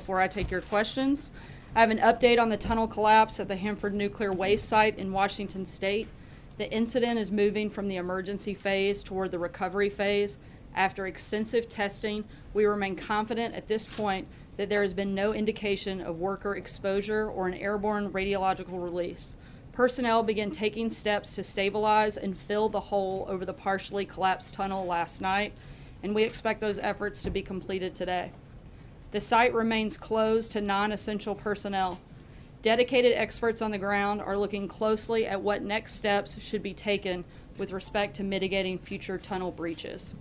before I take your questions. I have an update on the tunnel collapse at the Hanford Nuclear Waste Site in Washington State. The incident is moving from the emergency phase toward the recovery phase. After extensive testing, we remain confident at this point that there has been no indication of worker exposure or an airborne radiological release. Personnel began taking steps to stabilize and fill the hole over the partially collapsed tunnel last night, and we expect those efforts to be completed today. The site remains closed to non-essential personnel. Dedicated experts on the ground are looking closely at what next steps should be taken with respect to mitigating future tunnel breaches.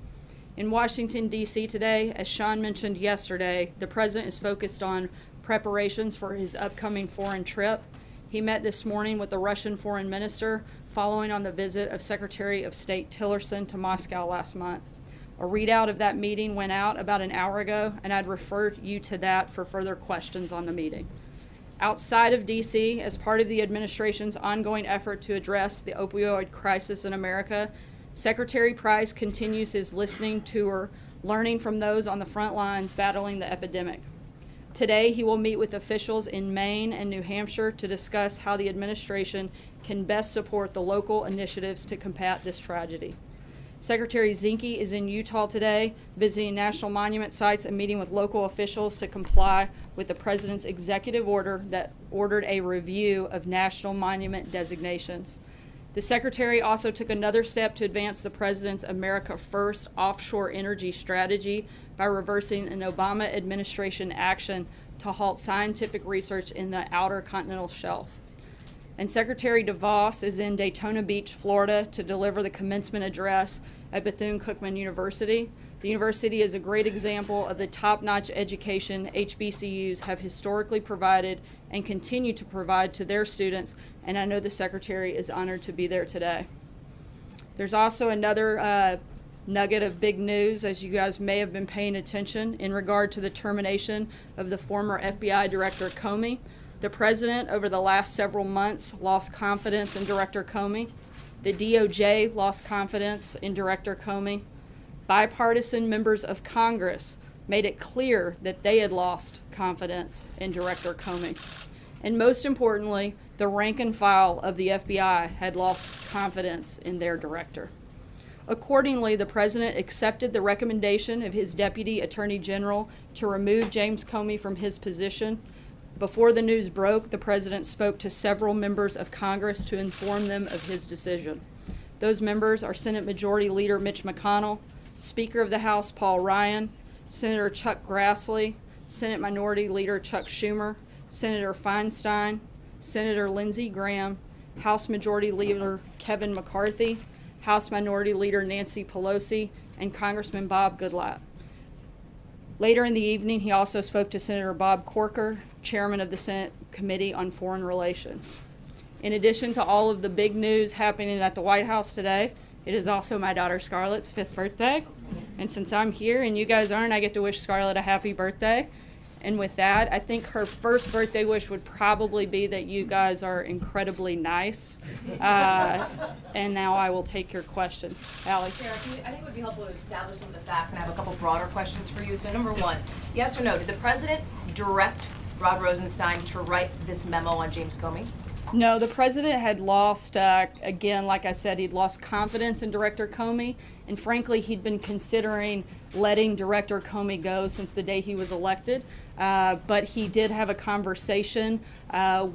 In Washington, D.C. today, as Sean mentioned yesterday, the President is focused on preparations for his upcoming foreign trip. He met this morning with the Russian Foreign Minister following on the visit of Secretary of State Tillerson to Moscow last month. A readout of that meeting went out about an hour ago, and I'd refer you to that for further questions on the meeting. Outside of D.C., as part of the administration's ongoing effort to address the opioid crisis in America, Secretary Price continues his listening tour, learning from those on the front lines battling the epidemic. Today, he will meet with officials in Maine and New Hampshire to discuss how the administration can best support the local initiatives to combat this tragedy. Secretary Zinke is in Utah today, visiting national monument sites and meeting with local officials to comply with the President's executive order that ordered a review of national monument designations. The Secretary also took another step to advance the President's America First offshore energy strategy by reversing an Obama administration action to halt scientific research in the outer continental shelf. And Secretary DeVos is in Daytona Beach, Florida, to deliver the commencement address at Bethune-Cookman University. The university is a great example of the top-notch education HBCUs have historically provided and continue to provide to their students, and I know the Secretary is honored to be there today. There's also another nugget of big news, as you guys may have been paying attention, in regard to the termination of the former FBI Director Comey. The President, over the last several months, lost confidence in Director Comey. The DOJ lost confidence in Director Comey. Bipartisan members of Congress made it clear that they had lost confidence in Director Comey. And most importantly, the rank and file of the FBI had lost confidence in their director. Accordingly, the President accepted the recommendation of his Deputy Attorney General to remove James Comey from his position. Before the news broke, the President spoke to several members of Congress to inform them of his decision. Those members are Senate Majority Leader Mitch McConnell, Speaker of the House Paul Ryan, Senator Chuck Grassley, Senate Minority Leader Chuck Schumer, Senator Feinstein, Senator Lindsey Graham, House Majority Leader Kevin McCarthy, House Minority Leader Nancy Pelosi, and Congressman Bob Goodlatte. Later in the evening, he also spoke to Senator Bob Corker, Chairman of the Senate Committee on Foreign Relations. In addition to all of the big news happening at the White House today, it is also my daughter Scarlett's 5th birthday. And since I'm here and you guys aren't, I get to wish Scarlett a happy birthday. And with that, I think her first birthday wish would probably be that you guys are incredibly nice. And now I will take your questions. Allie. Chair, I think it would be helpful to establish some of the facts, and I have a couple broader questions for you. So number one, yes or no, did the President direct Rod Rosenstein to write this memo on James Comey? No, the President had lost, again, like I said, he'd lost confidence in Director Comey, and frankly, he'd been considering letting Director Comey go since the day he was elected. But he did have a conversation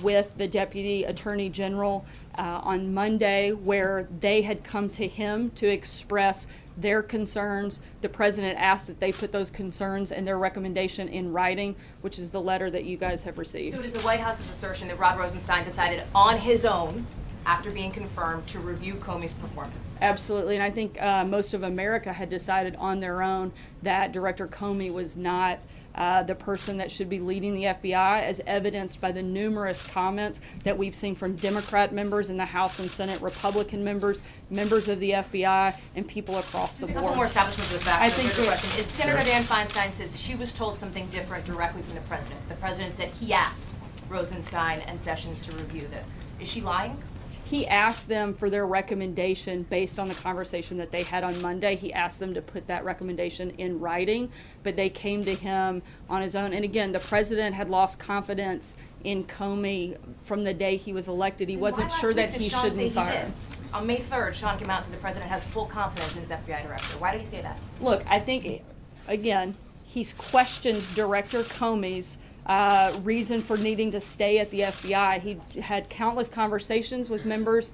with the Deputy Attorney General on Monday where they had come to him to express their concerns. The President asked that they put those concerns and their recommendation in writing, which is the letter that you guys have received. So it is the White House's assertion that Rod Rosenstein decided on his own, after being confirmed, to review Comey's performance? Absolutely, and I think most of America had decided on their own that Director Comey was not the person that should be leading the FBI, as evidenced by the numerous comments that we've seen from Democrat members in the House and Senate, Republican members, members of the FBI, and people across the board. A couple more establishments of the facts. I think the question is, Senator Dan Feinstein says she was told something different directly from the President. The President said he asked Rosenstein and Sessions to review this. Is she lying? he asked them for their recommendation based on the conversation that they had on Monday. He asked them to put that recommendation in writing, but they came to him on his own. And again, the president had lost confidence in Comey from the day he was elected. He wasn't sure that he shouldn't fire him. On May 3rd, Sean came out and said the president has full confidence in his FBI director. Why did he say that? Look, I think, again, he's questioned Director Comey's reason for needing to stay at the FBI. He had countless conversations with members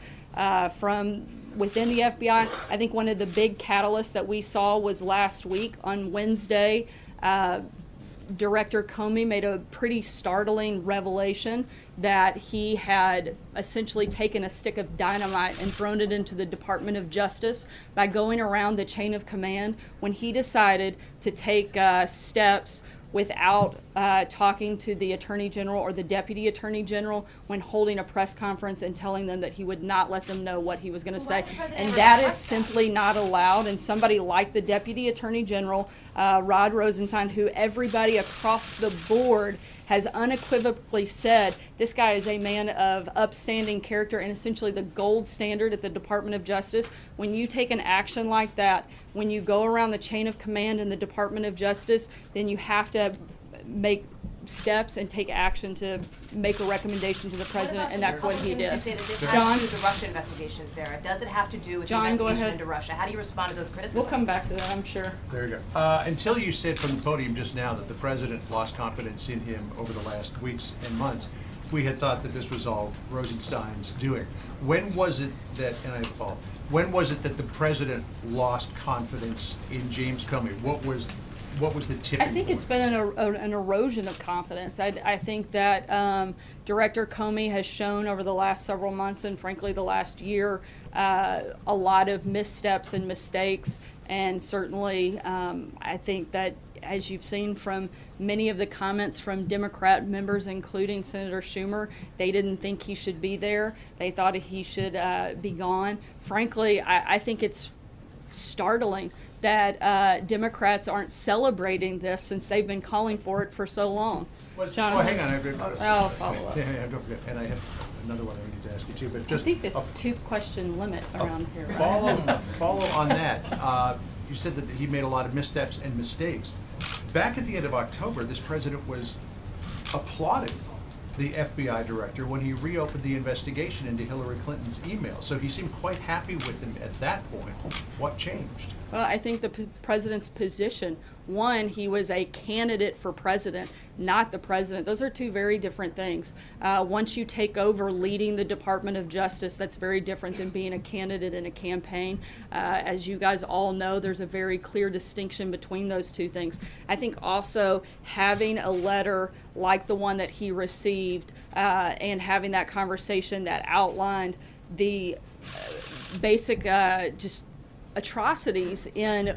from within the FBI. I think one of the big catalysts that we saw was last week on Wednesday. Director Comey made a pretty startling revelation that he had essentially taken a stick of dynamite and thrown it into the Department of Justice by going around the chain of command when he decided to take steps without talking to the Attorney General or the Deputy Attorney General when holding a press conference and telling them that he would not let them know what he was going to say. And that is simply not allowed. And somebody like the Deputy Attorney General, Rod Rosenstein, who everybody across the board has unequivocally said this guy is a man of upstanding character and essentially the gold standard at the Department of Justice. When you take an action like that, when you go around the chain of command in the Department of Justice, then you have to make steps and take action to make a recommendation to the president, and that's what he did. You say that this has John? to do with the Russia investigation, Sarah. Does it have to do with John, the go investigation ahead. into Russia? How do you respond to those criticisms? We'll come back to that, I'm sure. There you go. Until you said from the podium just now that the president lost confidence in him over the last weeks and months, we had thought that this was all Rosenstein's doing. When was it that, and I have a follow-up, when was it that the president lost confidence in James Comey? What was the tipping I point? think it's been an erosion of confidence. I think that Director Comey has shown over the last several months and frankly the last year a lot of missteps and mistakes. And certainly I think that as you've seen from many of the comments from Democrat members, including Senator Schumer, they didn't think he should be there. They thought he should be gone. Frankly, I think it's startling that Democrats aren't celebrating this since they've been calling for it for so long. Jonathan? Hang on. I'll follow up. Yeah, don't forget. And I have another one I need to ask you too, but I just think this two-question limit around here. follow on that. You said that he made a lot of missteps and mistakes. Back at the end of October, this president was applauding the FBI director when he reopened the investigation into Hillary Clinton's emails. So he seemed quite happy with him at that point. What changed? Well, I think the president's position. One, he was a candidate for president, not the president. Those are two very different things. Once you take over leading the Department of Justice, that's very different than being a candidate in a campaign. As you guys all know, there's a very clear distinction between those two things. I think also having a letter like the one that he received and having that conversation that outlined the basic just atrocities in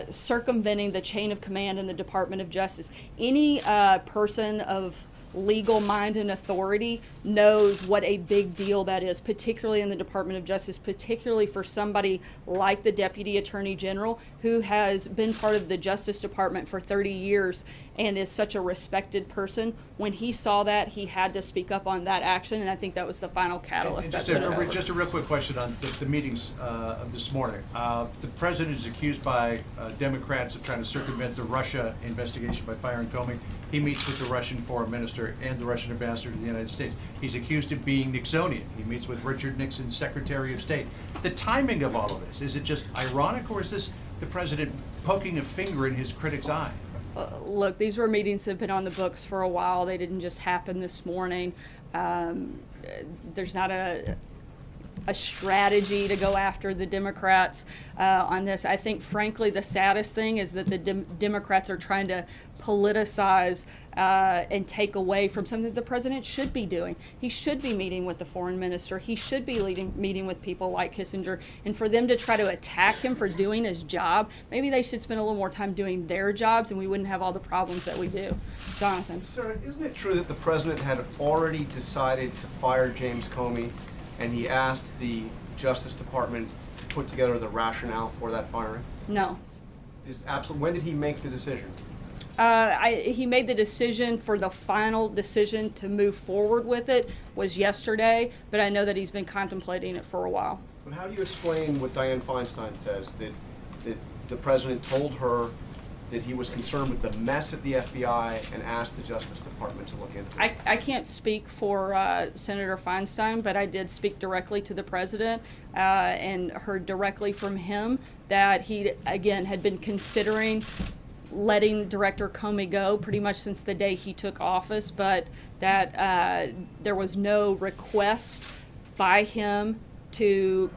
circumventing the chain of command in the Department of Justice. Any person of legal mind and authority knows what a big deal that is, particularly in the Department of Justice, particularly for somebody like the Deputy Attorney General, who has been part of the Justice Department for 30 years and is such a respected person. When he saw that, he had to speak up on that action, and I think that was the final catalyst. And just a real quick question on the meetings of this morning. The president is accused by Democrats of trying to circumvent the Russia investigation by firing Comey. He meets with the Russian foreign minister and the Russian ambassador to the United States. He's accused of being Nixonian. He meets with Richard Nixon's Secretary of State. The timing of all of this, is it just ironic, or is this the president poking a finger in his critic's eye? Look, these were meetings that have been on the books for a while. They didn't just happen this morning. There's not a strategy to go after the Democrats on this. I think, frankly, the saddest thing is that the Democrats are trying to politicize and take away from something that the president should be doing. He should be meeting with the foreign minister. He should be meeting with people like Kissinger. And for them to try to attack him for doing his job, maybe they should spend a little more time doing their jobs and we wouldn't have all the problems that we do. Jonathan. Sir, isn't it true that the president had already decided to fire James Comey, and he asked the Justice Department to put together the rationale for that firing? No. When did he make the decision? He made the decision for the final decision to move forward with it was yesterday, but I know that he's been contemplating it for a while. But how do you explain what Dianne Feinstein says, that the president told her that he was concerned with the mess at the FBI and asked the Justice Department to look into it? I can't speak for Senator Feinstein, but I did speak directly to the president and heard directly from him that he, again, had been considering letting Director Comey go pretty much since the day he took office, but that there was no request by him to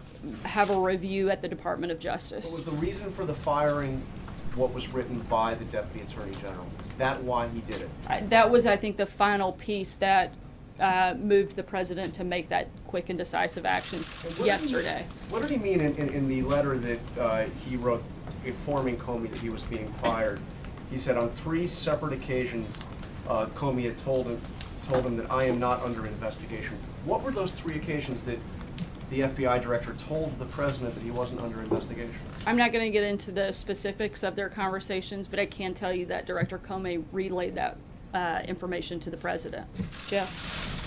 have a review at the Department of Justice. What was the reason for the firing? What was written by the Deputy Attorney General? Is that why he did it? That was, I think, the final piece that moved the president to make that quick and decisive action yesterday. What did he mean in the letter that he wrote informing Comey that he was being fired? He said on 3 separate occasions, Comey had told him that I am not under investigation. What were those 3 occasions that the FBI director told the president that he wasn't under investigation? I'm not going to get into the specifics of their conversations, but I can tell you that Director Comey relayed that information to the president. Jeff?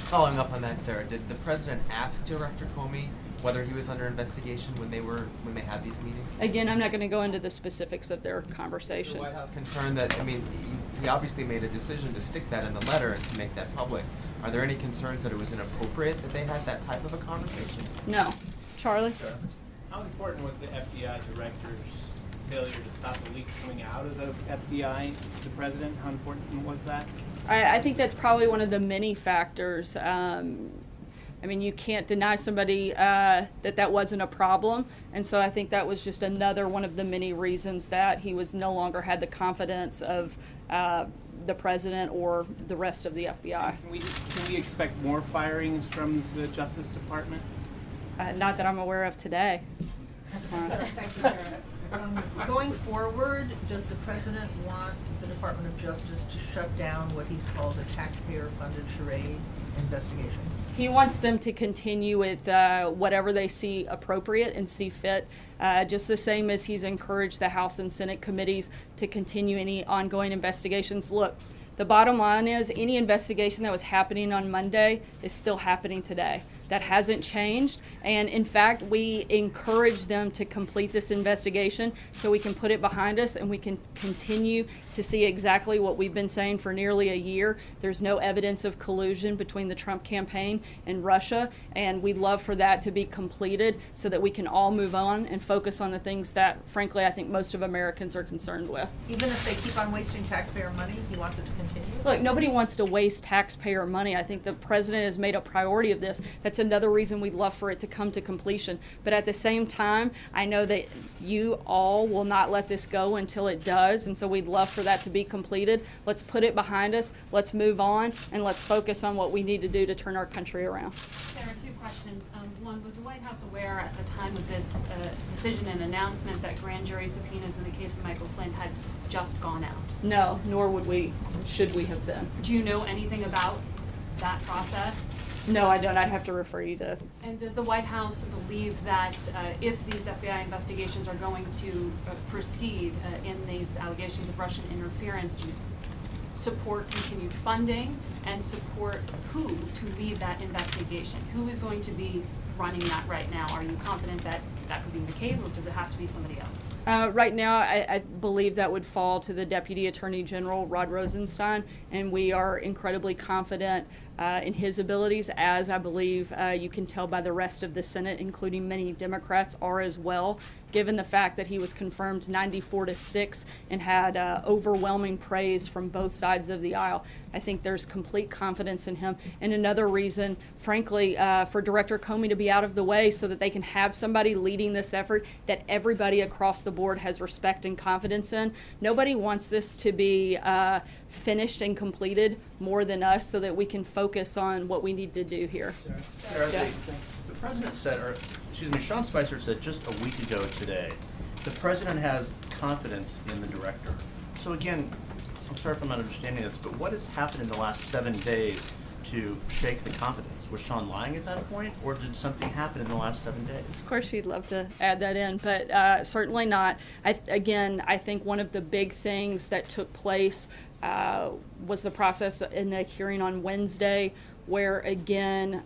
Following up on that, Sarah, did the president ask Director Comey whether he was under investigation when they had these meetings? Again, I'm not going to go into the specifics of their Is the conversations. White House concerned that, I mean, he obviously made a decision to stick that in the letter and to make that public. Are there any concerns that it was inappropriate that they had that type of a conversation? No. Charlie? How important was the FBI director's failure to stop the leaks coming out of the FBI to the president? How important was that? I think that's probably one of the many factors. I mean, you can't deny somebody that wasn't a problem. And so I think that was just another one of the many reasons that he was no longer had the confidence of the president or the rest of the FBI. Can we expect more firings from the Justice Department? Not that I'm aware of today. Thank you, Sarah. Going forward, does the president want the Department of Justice to shut down what he's called a taxpayer-funded charade investigation? He wants them to continue with whatever they see appropriate and see fit, just the same as he's encouraged the House and Senate committees to continue any ongoing investigations. Look, the bottom line is any investigation that was happening on Monday is still happening today. That hasn't changed. And in fact, we encourage them to complete this investigation so we can put it behind us and we can continue to see exactly what we've been saying for nearly a year. There's no evidence of collusion between the Trump campaign and Russia. And we'd love for that to be completed so that we can all move on and focus on the things that, frankly, I think most of Americans are concerned with. Even if they keep on wasting taxpayer money, he wants it to continue? Look, nobody wants to waste taxpayer money. I think the president has made a priority of this. That's another reason we'd love for it to come to completion. But at the same time, I know that you all will not let this go until it does, and so we'd love for that to be completed. Let's put it behind us, let's move on, and let's focus on what we need to do to turn our country around. Sarah, 2 questions. One, was the White House aware at the time of this decision and announcement that grand jury subpoenas in the case of Michael Flynn had just gone out? No, nor should we have been. Do you know anything about that process? No, I don't. I'd have to refer you to. And does the White House believe that if these FBI investigations are going to proceed in these allegations of Russian interference, do you support continued funding and support who to lead that investigation? Who is going to be running that right now? Are you confident that that could be McCabe, or does it have to be somebody else? Right now, I believe that would fall to the Deputy Attorney General, Rod Rosenstein, and we are incredibly confident in his abilities, as I believe you can tell by the rest of the Senate, including many Democrats, are as well, given the fact that he was confirmed 94-6 and had overwhelming praise from both sides of the aisle. I think there's complete confidence in him. And another reason, frankly, for Director Comey to be out of the way so that they can have somebody leading this effort that everybody across the board has respect and confidence in. Nobody wants this to be finished and completed more than us so that we can focus on what we need to do here. Sarah, Yeah. the president said, or excuse me, Sean Spicer said just a week ago today, the president has confidence in the director. So again, I'm sorry if I'm not understanding this, but what has happened in the last 7 days to shake the confidence? Was Sean lying at that point, or did something happen in the last 7 days? Of course, you'd love to add that in, but certainly not. I think one of the big things that took place was the process in the hearing on Wednesday, where again,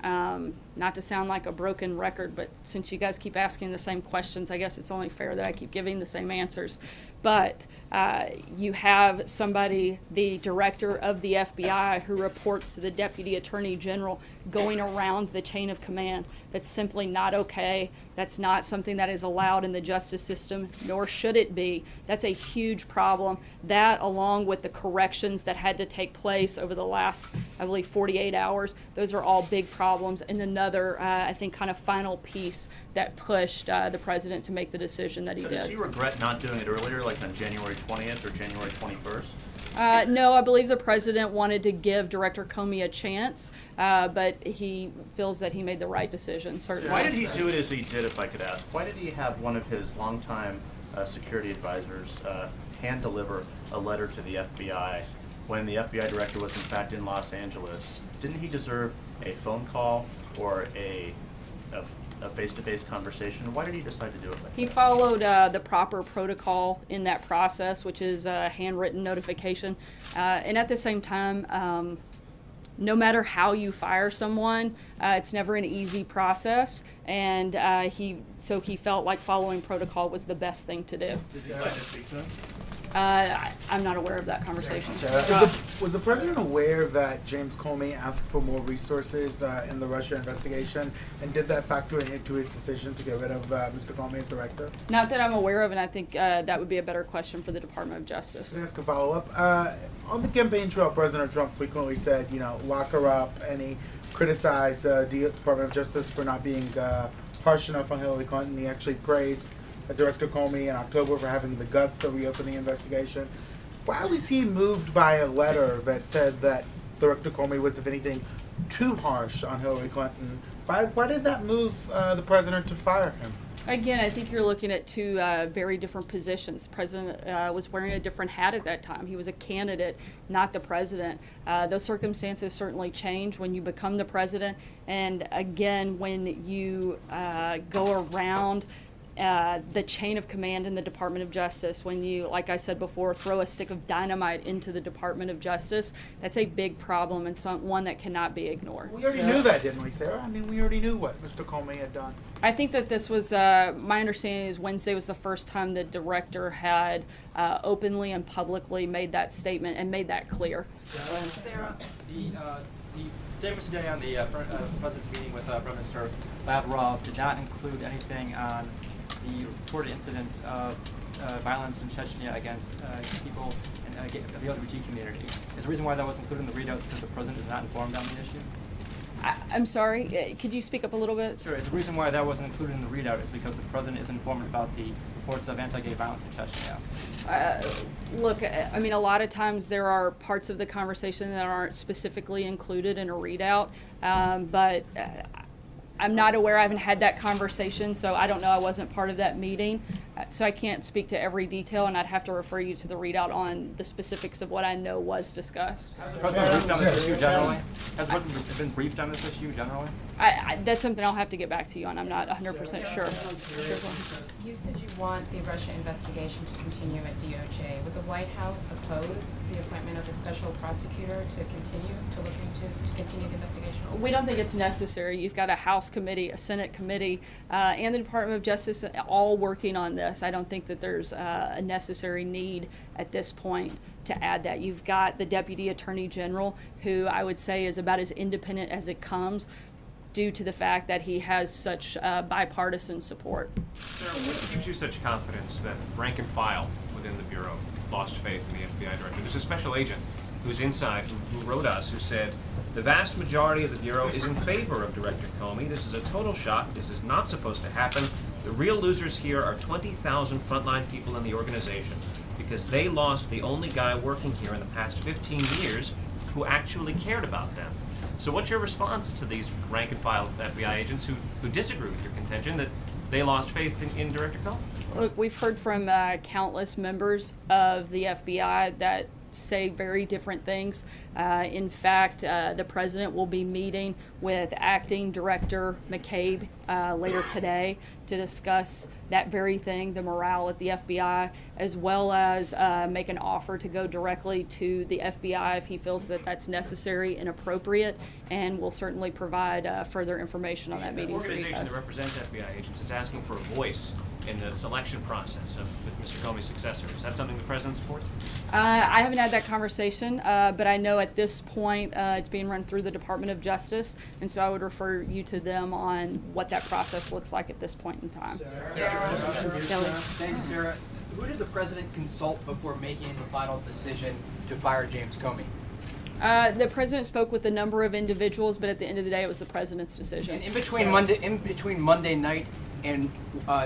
not to sound like a broken record, but since you guys keep asking the same questions, I guess it's only fair that I keep giving the same answers. But you have somebody, the director of the FBI, who reports to the Deputy Attorney General, going around the chain of command. That's simply not okay. That's not something that is allowed in the justice system, nor should it be. That's a huge problem. That, along with the corrections that had to take place over the last, I believe, 48 hours, those are all big problems. And another, I think, kind of final piece that pushed the president to make the decision that he So did. does he regret not doing it earlier, like on January 20th or January 21st? No, I believe the president wanted to give Director Comey a chance, but he feels that he made the right decision, certainly. Why did he do it as he did, if I could ask? Why did he have one of his longtime security advisors hand deliver a letter to the FBI when the FBI director was in fact in Los Angeles? Didn't he deserve a phone call or a face-to-face conversation? Why did he decide to do it like He that? followed the proper protocol in that process, which is a handwritten notification. And at the same time, no matter how you fire someone, it's never an easy process. And he felt like following protocol was the best thing to do. Does he plan to speak to him? I'm not aware of that conversation. Was the president aware that James Comey asked for more resources in the Russia investigation, and did that factor into his decision to get rid of Mr. Comey as director? Not that I'm aware of, and I think that would be a better question for the Department of Justice. Can I ask a follow-up? On the campaign trail, President Trump frequently said, lock her up, and he criticized the Department of Justice for not being harsh enough on Hillary Clinton. He actually praised Director Comey in October for having the guts to reopen the investigation. Why was he moved by a letter that said that Director Comey was, if anything, too harsh on Hillary Clinton? Why did that move the president to fire him? Again, I think you're looking at two very different positions. The president was wearing a different hat at that time. He was a candidate, not the president. Those circumstances certainly change when you become the president. And again, when you go around the chain of command in the Department of Justice, when you, like I said before, throw a stick of dynamite into the Department of Justice, that's a big problem and one that cannot be ignored. We already knew that, didn't we, Sarah? I mean, we already knew what Mr. Comey had done. I think that this was, my understanding is Wednesday was the first time the director had openly and publicly made that statement and made that clear. Sarah, the statement today on the President's meeting with Prime Minister Lavrov did not include anything on the reported incidents of violence in Chechnya against people in the LGBT community. Is the reason why that was included in the readout because the President is not informed on the issue? I'm sorry, could you speak up a little bit? Sure. Is the reason why that wasn't included in the readout is because the President is informed about the reports of anti-gay violence in Chechnya? Look, I mean, a lot of times there are parts of the conversation that aren't specifically included in a readout, but I'm not aware. I haven't had that conversation, so I don't know. I wasn't part of that meeting, so I can't speak to every detail, and I'd have to refer you to the readout on the specifics of what I know was discussed. Has the President briefed on this issue generally? Has the President been briefed on this issue generally? That's something I'll have to get back to you on. I'm not 100% sure. You said you want the Russia investigation to continue at DOJ. Would the White House oppose the appointment of a special prosecutor to continue the investigation? We don't think it's necessary. You've got a House committee, a Senate committee, and the Department of Justice all working on this. I don't think that there's a necessary need at this point to add that. You've got the Deputy Attorney General, who I would say is about as independent as it comes, due to the fact that he has such bipartisan support. Sarah, what gives you such confidence that rank and file within the Bureau lost faith in the FBI director? There's a special agent who's inside who wrote us, who said, the vast majority of the Bureau is in favor of Director Comey. This is a total shock. This is not supposed to happen. The real losers here are 20,000 frontline people in the organization because they lost the only guy working here in the past 15 years who actually cared about them. So what's your response to these rank and file FBI agents who disagree with your contention that they lost faith in Director Comey? Look, we've heard from countless members of the FBI that say very different things. In fact, the president will be meeting with Acting Director McCabe later today to discuss that very thing, the morale at the FBI, as well as make an offer to go directly to the FBI if he feels that that's necessary and appropriate, and we'll certainly provide further information on that The meeting for you organization guys. that represents FBI agents is asking for a voice in the selection process of Mr. Comey's successor. Is that something the president supports? I haven't had that conversation, but I know at this point it's being run through the Department of Justice, and so I would refer you to them on what that process looks like at this point in time. Kelly? Thanks, Sarah. Who did the president consult before making the final decision to fire James Comey? The president spoke with a number of individuals, but at the end of the day, it was the president's decision. And in between Monday night and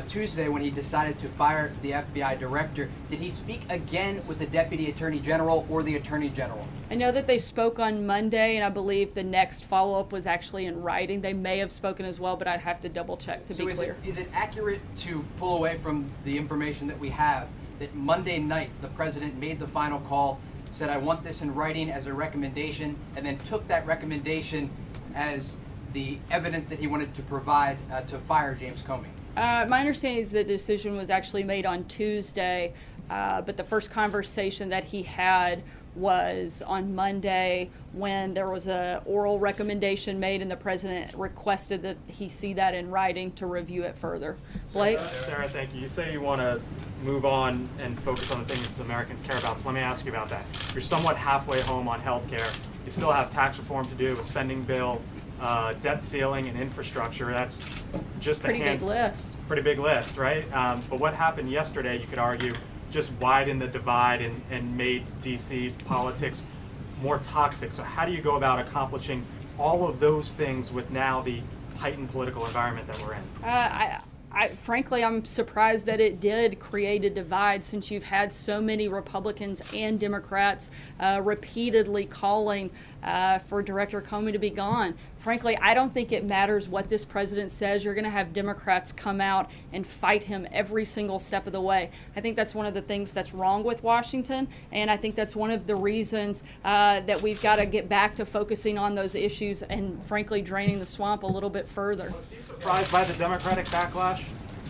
Tuesday, when he decided to fire the FBI director, did he speak again with the deputy attorney general or the attorney general? I know that they spoke on Monday, and I believe the next follow-up was actually in writing. They may have spoken as well, but I'd have to double-check to be clear. Is it accurate to pull away from the information that we have that Monday night the president made the final call, said, I want this in writing as a recommendation, and then took that recommendation as the evidence that he wanted to provide to fire James Comey? My understanding is the decision was actually made on Tuesday, but the first conversation that he had was on Monday when there was a oral recommendation made and the president requested that he see that in writing to review it further. Blake? Sarah, thank you. You say you want to move on and focus on the things Americans care about, so let me ask you about that. You're somewhat halfway home on health care. You still have tax reform to do, a spending bill, debt ceiling, and infrastructure. That's just Pretty big list. Pretty big list, right? But what happened yesterday, you could argue, just widened the divide and made DC politics more toxic. So how do you go about accomplishing all of those things with now the heightened political environment that we're in? Frankly, I'm surprised that it did create a divide, since you've had so many Republicans and Democrats repeatedly calling for Director Comey to be gone. Frankly, I don't think it matters what this president says. You're going to have Democrats come out and fight him every single step of the way. I think that's one of the things that's wrong with Washington, and I think that's one of the reasons that we've got to get back to focusing on those issues and, frankly, draining the swamp a little bit further. Was he surprised by the Democratic backlash?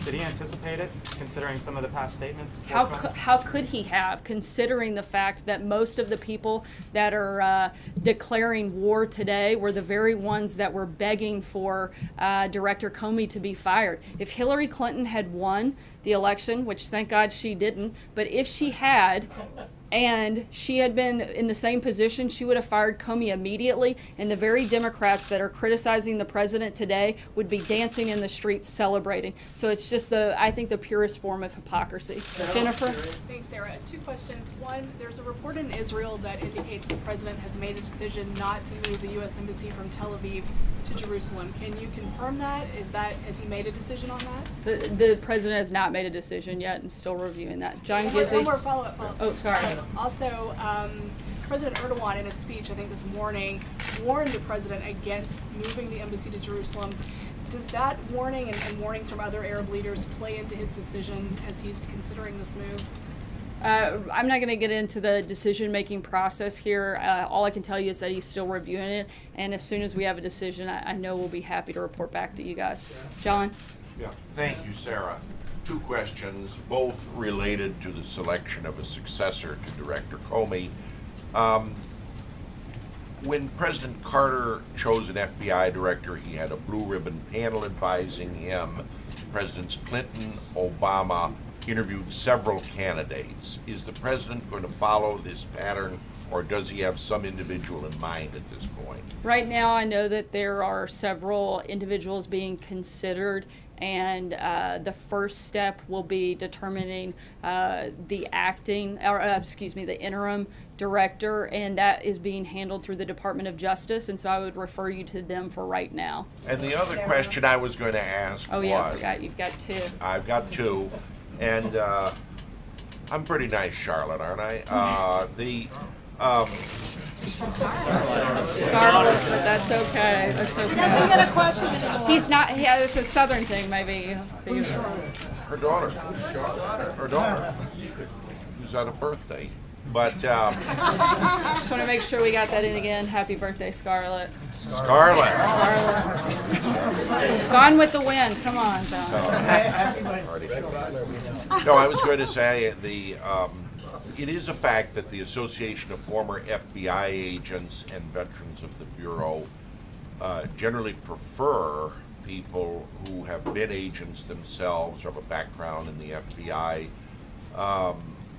Did he anticipate it, considering some of the past statements? How could he have, considering the fact that most of the people that are declaring war today were the very ones that were begging for Director Comey to be fired? If Hillary Clinton had won the election, which thank God she didn't, but if she had, and she had been in the same position, she would have fired Comey immediately, and the very Democrats that are criticizing the president today would be dancing in the streets celebrating. So it's just I think the purest form of hypocrisy. Jennifer? Thanks, Sarah. 2 questions. One, there's a report in Israel that indicates the president has made a decision not to move the U.S. Embassy from Tel Aviv to Jerusalem. Can you confirm that? Has he made a decision on that? The president has not made a decision yet and still reviewing that. John Gizzi? One more follow-up. Oh, sorry. Also, President Erdogan, in a speech, I think this morning, warned the president against moving the embassy to Jerusalem. Does that warning and warnings from other Arab leaders play into his decision as he's considering this move? I'm not going to get into the decision-making process here. All I can tell you is that he's still reviewing it, and as soon as we have a decision, I know we'll be happy to report back to you guys. John? Yeah, thank you, Sarah. 2 questions, both related to the selection of a successor to Director Comey. When President Carter chose an FBI director, he had a blue ribbon panel advising him. Presidents Clinton, Obama interviewed several candidates. Is the president going to follow this pattern, or does he have some individual in mind at this point? Right now, I know that there are several individuals being considered, and the first step will be determining the interim director, and that is being handled through the Department of Justice, and so I would refer you to them for right now. And the other question I was going to ask was... Oh yeah, I forgot, you've got 2. I've got 2, and I'm pretty nice, Charlotte, aren't I? Scarlet, but that's okay. That's okay. He doesn't get a question anymore. He's not. Yeah, it's a southern thing, maybe. Her daughter. Who's had a birthday. But Just want to make sure we got that in again. Happy birthday, Scarlett. Scarlett. Gone with the Wind. Come on, John. No, I was going to say it is a fact that the Association of Former FBI Agents and Veterans of the Bureau generally prefer people who have been agents themselves or have a background in the FBI.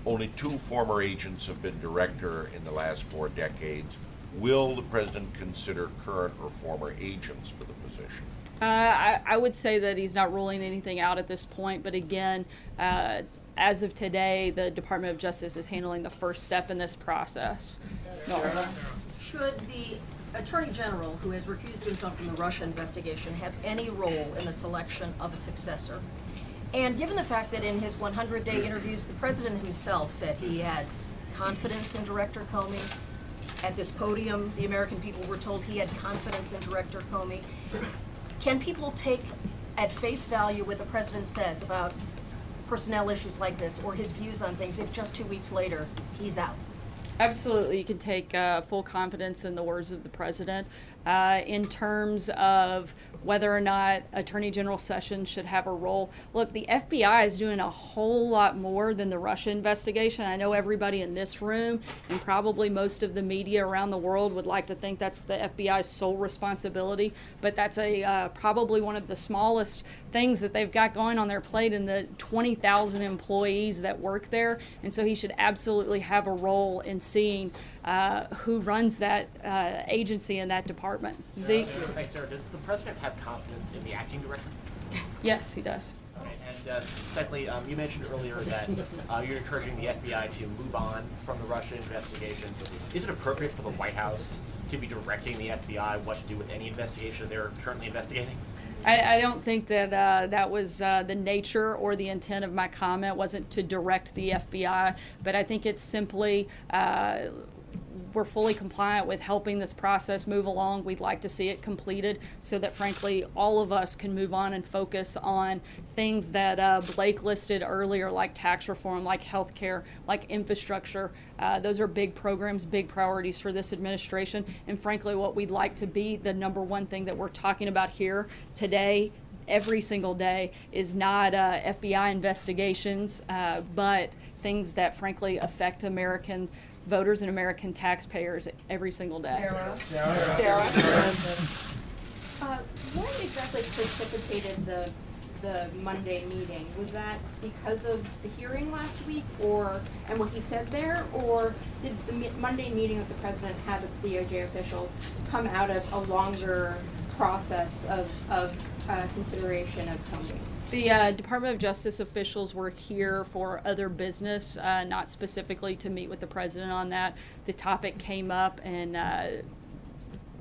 Only 2 former agents have been director in the last 4 decades. Will the president consider current or former agents for the position? I would say that he's not ruling anything out at this point, but again, as of today, the Department of Justice is handling the first step in this process. Nora? Should the Attorney General, who has recused himself from the Russia investigation, have any role in the selection of a successor? And given the fact that in his 100-day interviews, the president himself said he had confidence in Director Comey, at this podium, the American people were told he had confidence in Director Comey. Can people take at face value what the president says about personnel issues like this, or his views on things, if just 2 weeks later he's out? Absolutely, you can take full confidence in the words of the president. In terms of whether or not Attorney General Sessions should have a role, look, the FBI is doing a whole lot more than the Russia investigation. I know everybody in this room and probably most of the media around the world would like to think that's the FBI's sole responsibility, but that's probably one of the smallest things that they've got going on their plate in the 20,000 employees that work there, and so he should absolutely have a role in seeing who runs that agency and that department. Zeke? Hi, Sarah. Does the president have confidence in the acting director? Yes, he does. Okay. And secondly, you mentioned earlier that you're encouraging the FBI to move on from the Russia investigation. Is it appropriate for the White House to be directing the FBI what to do with any investigation they're currently investigating? I don't think that that was the nature or the intent of my comment. Wasn't to direct the FBI, but I think it's simply we're fully compliant with helping this process move along. We'd like to see it completed so that, frankly, all of us can move on and focus on things that Blake listed earlier, like tax reform, like healthcare, like infrastructure. Those are big programs, big priorities for this administration, and frankly, what we'd like to be the #1 thing that we're talking about here today, every single day, is not FBI investigations, but things that frankly affect American voters and American taxpayers every single day. Sarah? What exactly precipitated the Monday meeting? Was that because of the hearing last week, and what he said there, or did the Monday meeting with the president have a DOJ official come out of a longer process of consideration of Comey? The Department of Justice officials were here for other business, not specifically to meet with the president on that. The topic came up, and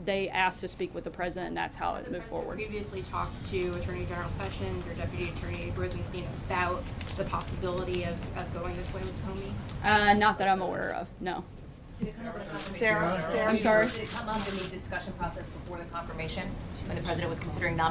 they asked to speak with the president, and that's how it moved forward. Previously talked to Attorney General Sessions or Deputy Attorney Rosenstein about the possibility of going this way with Comey? Not that I'm aware of, no. Did it come up in the confirmation? Sarah? I'm sorry? Did it come up in the discussion process before the confirmation, when the president was considering nominating